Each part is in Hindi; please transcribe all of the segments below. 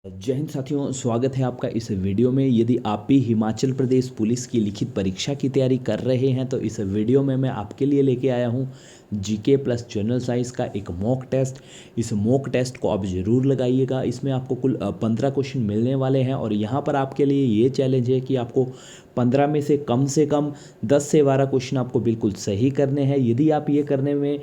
जय हिंद साथियों, स्वागत है आपका इस वीडियो में। यदि आप भी हिमाचल प्रदेश पुलिस की लिखित परीक्षा की तैयारी कर रहे हैं तो इस वीडियो में मैं आपके लिए लेके आया हूं जीके प्लस जनरल साइंस का एक मॉक टेस्ट। इस मॉक टेस्ट को आप ज़रूर लगाइएगा। इसमें आपको कुल 15 क्वेश्चन मिलने वाले हैं और यहाँ पर आपके लिए ये चैलेंज है कि आपको 15 में से कम 10 से 12 क्वेश्चन आपको बिल्कुल सही करने हैं। यदि आप ये करने में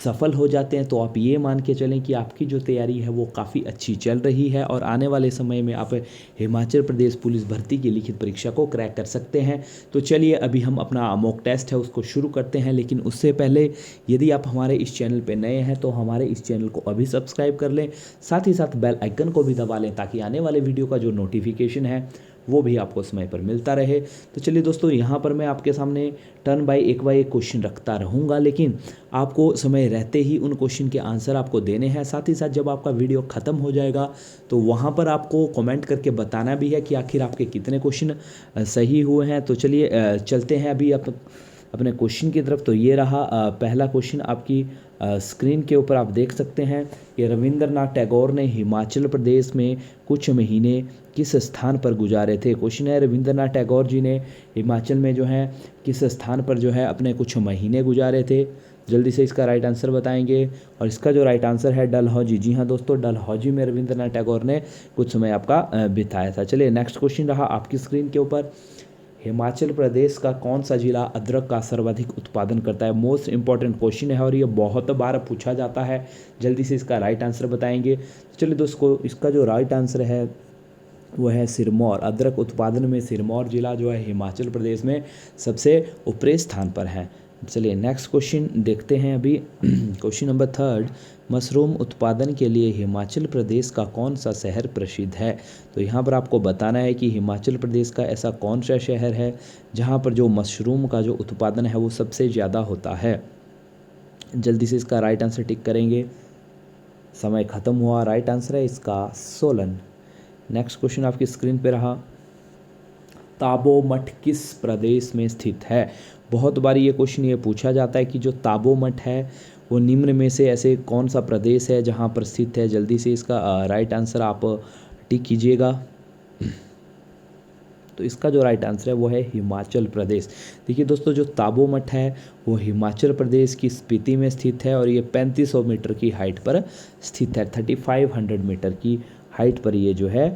सफल हो जाते हैं तो आप ये मान के चलें कि आपकी जो तैयारी है वो काफ़ी अच्छी चल रही है और आने वाले समय में आप हिमाचल प्रदेश पुलिस भर्ती की लिखित परीक्षा को क्रैक कर सकते हैं। तो चलिए अभी हम अपना मॉक टेस्ट है उसको शुरू करते हैं, लेकिन उससे पहले यदि आप हमारे इस चैनल पर नए हैं तो हमारे इस चैनल को अभी सब्सक्राइब कर लें, साथ ही साथ बेल आइकन को भी दबा लें ताकि आने वाले वीडियो का जो नोटिफिकेशन है वो भी आपको समय पर मिलता रहे। तो चलिए दोस्तों, यहाँ पर मैं आपके सामने टर्न बाय एक क्वेश्चन रखता रहूँगा, लेकिन आपको समय रहते ही उन क्वेश्चन के आंसर आपको देने हैं। साथ ही साथ जब आपका वीडियो ख़त्म हो जाएगा तो वहाँ पर आपको कमेंट करके बताना भी है कि आखिर आपके कितने क्वेश्चन सही हुए हैं। तो चलिए चलते हैं अभी अपने क्वेश्चन की तरफ। तो ये रहा पहला क्वेश्चन आपकी स्क्रीन के ऊपर आप देख सकते हैं कि रविंद्रनाथ टैगोर ने हिमाचल प्रदेश में कुछ महीने किस स्थान पर गुजारे थे। क्वेश्चन है, रविंद्रनाथ टैगोर जी ने हिमाचल में जो है किस स्थान पर जो है अपने कुछ महीने गुजारे थे। जल्दी से इसका राइट आंसर बताएंगे। और इसका जो राइट आंसर है डलहौजी। जी हाँ दोस्तों, डलहौजी में रविंद्रनाथ टैगोर ने कुछ समय आपका बिताया था। चलिए नेक्स्ट क्वेश्चन रहा आपकी स्क्रीन के ऊपर, हिमाचल प्रदेश का कौन सा जिला अदरक का सर्वाधिक उत्पादन करता है। मोस्ट इंपॉर्टेंट क्वेश्चन है और ये बहुत बार पूछा जाता है। जल्दी से इसका राइट आंसर बताएंगे। चलिए दोस्तों, इसका जो राइट आंसर है वो है सिरमौर। अदरक उत्पादन में सिरमौर जिला जो है हिमाचल प्रदेश में सबसे ऊपरी स्थान पर है। चलिए नेक्स्ट क्वेश्चन देखते हैं अभी। क्वेश्चन नंबर 3, मशरूम उत्पादन के लिए हिमाचल प्रदेश का कौन सा शहर प्रसिद्ध है। तो यहाँ पर आपको बताना है कि हिमाचल प्रदेश का ऐसा कौन सा शहर है जहाँ पर जो मशरूम का जो उत्पादन है वो सबसे ज़्यादा होता है। जल्दी से इसका राइट आंसर टिक करेंगे। समय ख़त्म हुआ। राइट आंसर है इसका सोलन। नेक्स्ट क्वेश्चन आपकी स्क्रीन पे रहा, ताबो मठ किस प्रदेश में स्थित है। बहुत बार ये क्वेश्चन ये पूछा जाता है कि जो ताबो मठ है वो निम्न में से ऐसे कौन सा प्रदेश है जहाँ पर स्थित है। जल्दी से इसका राइट आंसर आप टिक कीजिएगा। तो इसका जो राइट आंसर है वो है हिमाचल प्रदेश। देखिए दोस्तों, जो ताबो मठ है वो हिमाचल प्रदेश की स्पीति में स्थित है और ये 3500 मीटर की हाइट पर स्थित है। 3500 मीटर की हाइट पर ये जो है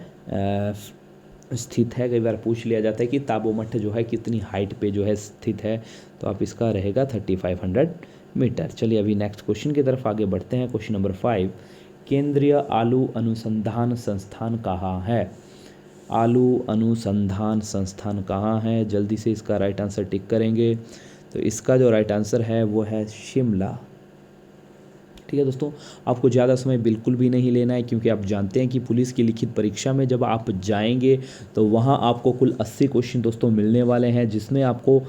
स्थित है। कई बार पूछ लिया जाता है कि ताबो मठ जो है कितनी हाइट पे जो है स्थित है, तो आप इसका रहेगा 3500 मीटर। चलिए अभी नेक्स्ट क्वेश्चन की तरफ आगे बढ़ते हैं। क्वेश्चन नंबर 5, केंद्रीय आलू अनुसंधान संस्थान कहाँ है। आलू अनुसंधान संस्थान कहाँ है। जल्दी से इसका राइट आंसर टिक करेंगे। तो इसका जो राइट आंसर है वो है शिमला। ठीक है दोस्तों, आपको ज़्यादा समय बिल्कुल भी नहीं लेना है क्योंकि आप जानते हैं कि पुलिस की लिखित परीक्षा में जब आप जाएंगे तो वहाँ आपको कुल 80 क्वेश्चन दोस्तों मिलने वाले हैं, जिसमें आपको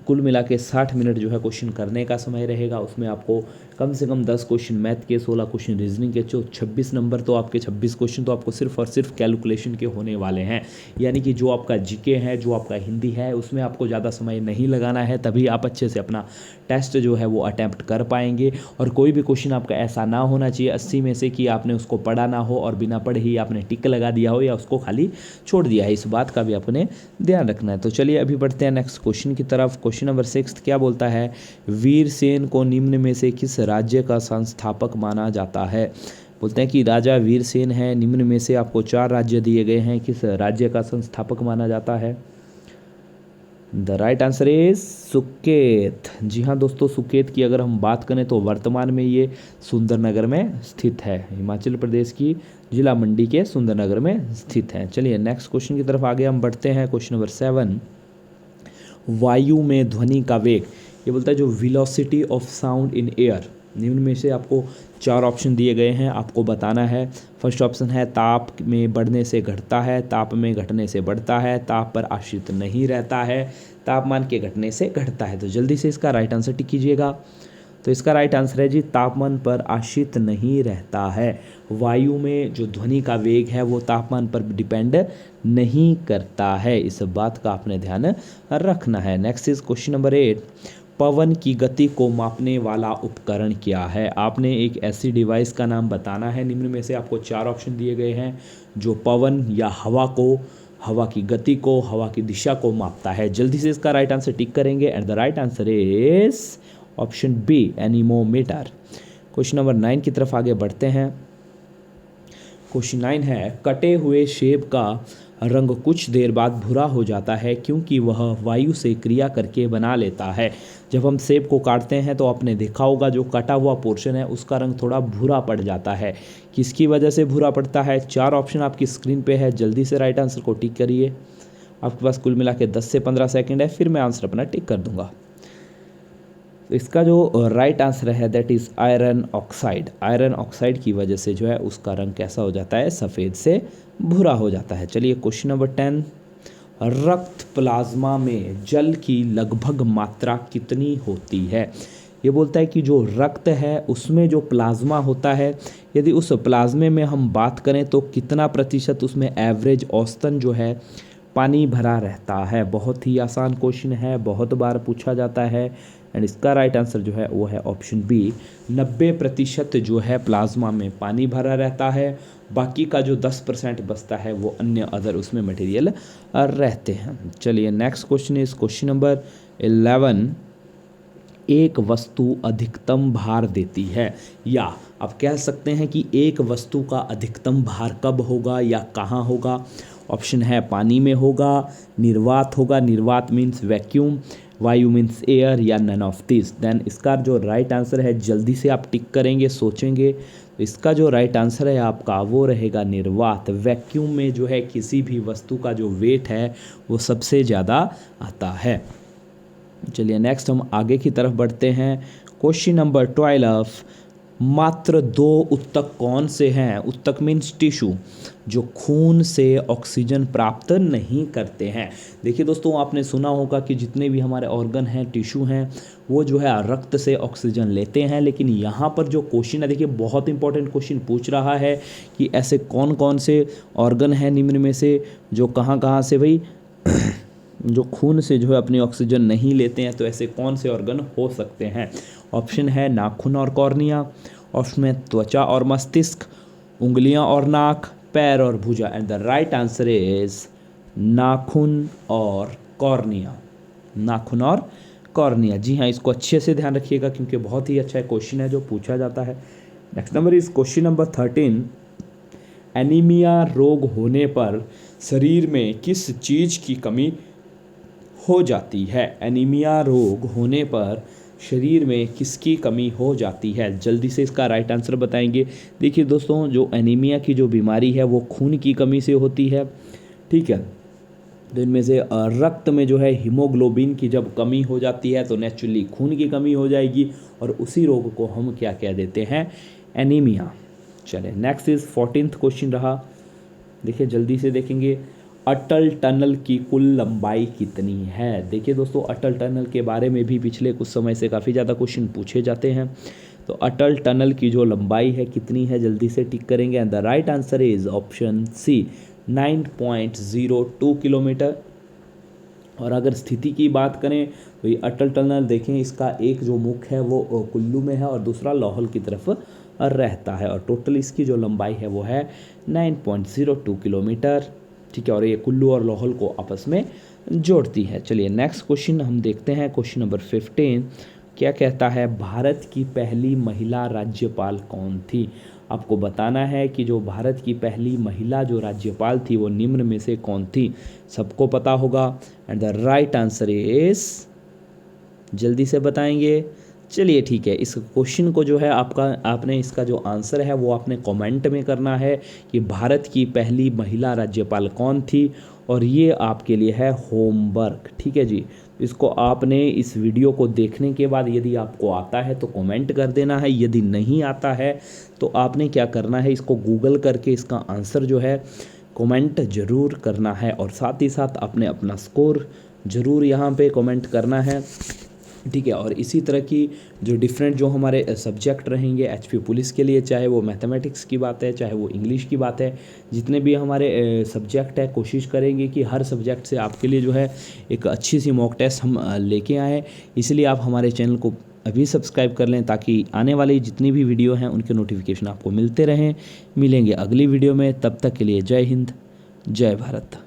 कुल मिला के 60 मिनट जो है क्वेश्चन करने का समय रहेगा। उसमें आपको कम से कम 10 क्वेश्चन मैथ के, 16 क्वेश्चन रीजनिंग के, 26 नंबर तो आपके 26 क्वेश्चन तो आपको सिर्फ और सिर्फ कैलकुलेशन के होने वाले हैं। यानी कि जो आपका जीके है, जो आपका हिंदी है, उसमें आपको ज़्यादा समय नहीं लगाना है, तभी आप अच्छे से अपना टेस्ट जो है वो अटैम्प्ट कर पाएंगे। और कोई भी क्वेश्चन आपका ऐसा ना होना चाहिए 80 में से कि आपने उसको पढ़ा ना हो और बिना पढ़े ही आपने टिक लगा दिया हो या उसको खाली छोड़ दिया है। इस बात का भी आपने ध्यान रखना है। तो चलिए अभी बढ़ते हैं नेक्स्ट क्वेश्चन की तरफ। क्वेश्चन नंबर 6 क्या बोलता है, वीरसेन को निम्न में से किस राज्य का संस्थापक माना जाता है। बोलते हैं कि राजा वीरसेन है, निम्न में से आपको 4 राज्य दिए गए हैं, किस राज्य का संस्थापक माना जाता है। The right answer is Suket. जी हाँ दोस्तों, सुकेत की अगर हम बात करें तो वर्तमान में ये सुंदरनगर में स्थित है। हिमाचल प्रदेश की जिला मंडी के सुंदरनगर में स्थित है। चलिए नेक्स्ट क्वेश्चन की तरफ आगे हम बढ़ते हैं। क्वेश्चन नंबर 7, वायु में ध्वनि का वेग। ये बोलता है जो velocity of sound in air. निम्न में से आपको 4 ऑप्शन दिए गए हैं, आपको बताना है। फर्स्ट ऑप्शन है ताप में बढ़ने से घटता है, ताप में घटने से बढ़ता है, ताप पर आश्रित नहीं रहता है, तापमान के घटने से घटता है। तो जल्दी से इसका राइट आंसर टिक कीजिएगा। तो इसका राइट आंसर है जी, तापमान पर आश्रित नहीं रहता है। वायु में जो ध्वनि का वेग है वो तापमान पर डिपेंड नहीं करता है। इस बात का आपने ध्यान रखना है। नेक्स्ट इज क्वेश्चन नंबर 8, पवन की गति को मापने वाला उपकरण क्या है। आपने एक ऐसी डिवाइस का नाम बताना है। निम्न में से आपको 4 ऑप्शन दिए गए हैं, जो पवन या हवा की गति को, हवा की दिशा को मापता है। जल्दी से इसका राइट आंसर टिक करेंगे and the right answer is option B, anemometer. Question number 9 की तरफ आगे बढ़ते हैं। क्वेश्चन 9 है, कटे हुए सेब का रंग कुछ देर बाद भूरा हो जाता है क्योंकि वह वायु से क्रिया करके बना लेता है। जब हम सेब को काटते हैं तो आपने देखा होगा जो कटा हुआ पोर्शन है उसका रंग थोड़ा भूरा पड़ जाता है। किसकी वजह से भूरा पड़ता है? 4 ऑप्शन आपकी स्क्रीन पे है, जल्दी से राइट आंसर को टिक करिए। आपके पास कुल मिला के 10 से 15 सेकेंड है, फिर मैं आंसर अपना टिक कर दूंगा। तो इसका जो राइट आंसर है that is iron oxide. Iron oxide की वजह से जो है उसका रंग कैसा हो जाता है? सफ़ेद से भूरा हो जाता है। चलिए क्वेश्चन नंबर 10, रक्त प्लाज्मा में जल की लगभग मात्रा कितनी होती है? ये बोलता है कि जो रक्त है उसमें जो प्लाज्मा होता है, यदि उस प्लाज्मे में हम बात करें तो कितना प्रतिशत उसमें एवरेज औसतन जो है पानी भरा रहता है। बहुत ही आसान क्वेश्चन है, बहुत बार पूछा जाता है एंड इसका राइट आंसर जो है वो है ऑप्शन बी, 90% जो है प्लाज्मा में पानी भरा रहता है। बाकी का जो 10% बचता है वो अन्य अदर उसमें मटेरियल रहते हैं। चलिए next question is question number 11, एक वस्तु अधिकतम भार देती है, या आप कह सकते हैं कि एक वस्तु का अधिकतम भार कब होगा या कहाँ होगा? ऑप्शन है पानी में होगा, निर्वात होगा, निर्वात मीन्स वैक्यूम, वायु मीन्स एयर, या नन ऑफ दिस। देन इसका जो राइट आंसर है जल्दी से आप टिक करेंगे, सोचेंगे। तो इसका जो राइट आंसर है आपका वो रहेगा निर्वात। वैक्यूम में जो है किसी भी वस्तु का जो वेट है वो सबसे ज़्यादा आता है। चलिए नेक्स्ट हम आगे की तरफ बढ़ते हैं। क्वेश्चन नंबर 12, मात्र 2 उत्तक कौन से हैं? उत्तक मीन्स टिश्यू, जो खून से ऑक्सीजन प्राप्त नहीं करते हैं। देखिए दोस्तों, आपने सुना होगा कि जितने भी हमारे ऑर्गन हैं, टिश्यू हैं, वो जो है रक्त से ऑक्सीजन लेते हैं। लेकिन यहाँ पर जो क्वेश्चन है, देखिए बहुत इंपॉर्टेंट क्वेश्चन पूछ रहा है कि ऐसे कौन कौन से ऑर्गन हैं निम्न में से जो कहाँ कहाँ से भाई जो खून से जो है अपनी ऑक्सीजन नहीं लेते हैं। तो ऐसे कौन से ऑर्गन हो सकते हैं? ऑप्शन है नाखून और कॉर्निया, ऑप्शन में त्वचा और मस्तिष्क, उंगलियां और नाक, पैर और भुजा। And the right answer is नाखून और कॉर्निया। नाखून और कॉर्निया, जी हाँ, इसको अच्छे से ध्यान रखिएगा क्योंकि बहुत ही अच्छा क्वेश्चन है जो पूछा जाता है। Next number is question number 13, anaemia रोग होने पर शरीर में किस चीज़ की कमी हो जाती है? एनीमिया रोग होने पर शरीर में किसकी कमी हो जाती है? जल्दी से इसका राइट आंसर बताएंगे। देखिए दोस्तों, जो एनीमिया की जो बीमारी है वो खून की कमी से होती है, ठीक है। तो इनमें से रक्त में जो है हीमोग्लोबिन की जब कमी हो जाती है तो नेचुरली खून की कमी हो जाएगी और उसी रोग को हम क्या कह देते हैं? एनीमिया। चले नेक्स्ट इज 14th क्वेश्चन रहा। देखिए जल्दी से देखेंगे, अटल टनल की कुल लंबाई कितनी है? देखिए दोस्तों, अटल टनल के बारे में भी पिछले कुछ समय से काफ़ी ज़्यादा क्वेश्चन पूछे जाते हैं। तो अटल टनल की जो लंबाई है कितनी है? जल्दी से टिक करेंगे and the right answer is option C, 9.02 kilometre. और अगर स्थिति की बात करें तो ये अटल टनल देखें, इसका एक जो मुख है वो कुल्लू में है और दूसरा लाहौल की तरफ रहता है। और टोटल इसकी जो लंबाई है वो है 9.02 किलोमीटर, ठीक है। और ये कुल्लू और लाहौल को आपस में जोड़ती है। चलिए नेक्स्ट क्वेश्चन हम देखते हैं। क्वेश्चन नंबर 15 क्या कहता है? भारत की पहली महिला राज्यपाल कौन थी? आपको बताना है कि जो भारत की पहली महिला जो राज्यपाल थी वो निम्न में से कौन थी? सबको पता होगा and the right answer is, जल्दी से बताएंगे। चलिए ठीक है, इस क्वेश्चन को जो है आपने इसका जो आंसर है वो आपने कमेंट में करना है कि भारत की पहली महिला राज्यपाल कौन थी, और ये आपके लिए है होमवर्क, ठीक है जी। इसको आपने इस वीडियो को देखने के बाद यदि आपको आता है तो कमेंट कर देना है, यदि नहीं आता है तो आपने क्या करना है, इसको गूगल करके इसका आंसर जो है कमेंट ज़रूर करना है और साथ ही साथ आपने अपना स्कोर ज़रूर यहाँ पे कमेंट करना है, ठीक है। और इसी तरह की जो डिफरेंट जो हमारे सब्जेक्ट रहेंगे एचपी पुलिस के लिए, चाहे वो मैथमेटिक्स की बात है, चाहे वो इंग्लिश की बात है, जितने भी हमारे सब्जेक्ट है, कोशिश करेंगे कि हर सब्जेक्ट से आपके लिए जो है एक अच्छी सी मॉक टेस्ट हम लेके आएँ। इसलिए आप हमारे चैनल को अभी सब्सक्राइब कर लें ताकि आने वाली जितनी भी वीडियो हैं उनके नोटिफिकेशन आपको मिलते रहें। मिलेंगे अगली वीडियो में, तब तक के लिए जय हिंद, जय भारत।